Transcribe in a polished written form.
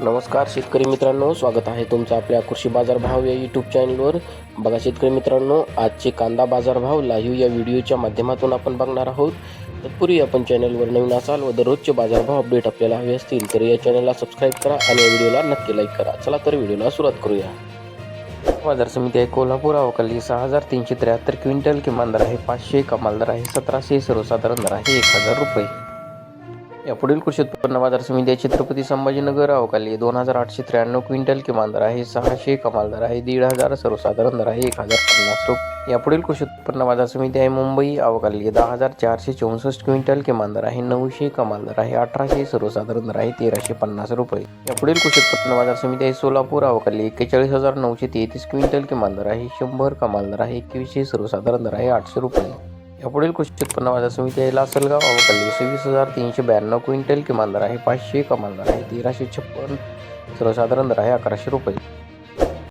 नमस्कार शेतकरी मित्रांनो, स्वागत आहे तुमचं आपल्या कृषी बाजार भाव या यूट्यूब चॅनलवर. बघा शेतकरी मित्रांनो, आजचे कांदा बाजार भाव लाईव्ह या व्हिडिओच्या माध्यमातून आपण बघणार आहोत. तत्पूर्वी आपण चॅनलवर नवीन असाल व दररोजचे बाजारभाव अपडेट आपल्याला हवे असतील तर या चॅनलला सबस्क्राईब करा आणि या व्हिडिओला नक्की लाईक करा. चला तर व्हिडिओला सुरुवात करूया. बाजार समिती आहे कोल्हापूर. अवकाली 6373 क्विंटल, किमान दर आहे 500, कमाल दर आहे 1700, सर्वसाधारण दर आहे 1000 रुपये. यापुढील कृषी उत्पन्न बाजार समिती आहे छत्रपती संभाजीनगर. अवकाली 2893 क्विंटल, किमान दर आहे 600, कमाल दर आहे 1500, सर्वसाधारण दर आहे 1050 रुपये. यापुढील कृषी उत्पन्न बाजार समिती आहे मुंबई. अवकाली 10464 क्विंटल, किमान दर आहे 900, कमाल दर आहे 1800, सर्वसाधारण दर आहे 1350 रुपये. यापुढील कृषी उत्पन्न बाजार समिती आहे सोलापूर. अवकाली 41933 क्विंटल, किमान दर आहे 100, कमाल दर आहे 2100, सर्वसाधारण दर आहे 800 रुपये. यापुढील कृषी उत्पन्न बाजार समिती आहे लासलगाव. अवकाली 26392 क्विंटल, किमान दर आहे 500, कमाल दर आहे 1356, सर्वसाधारण दर आहे 1100 रुपये.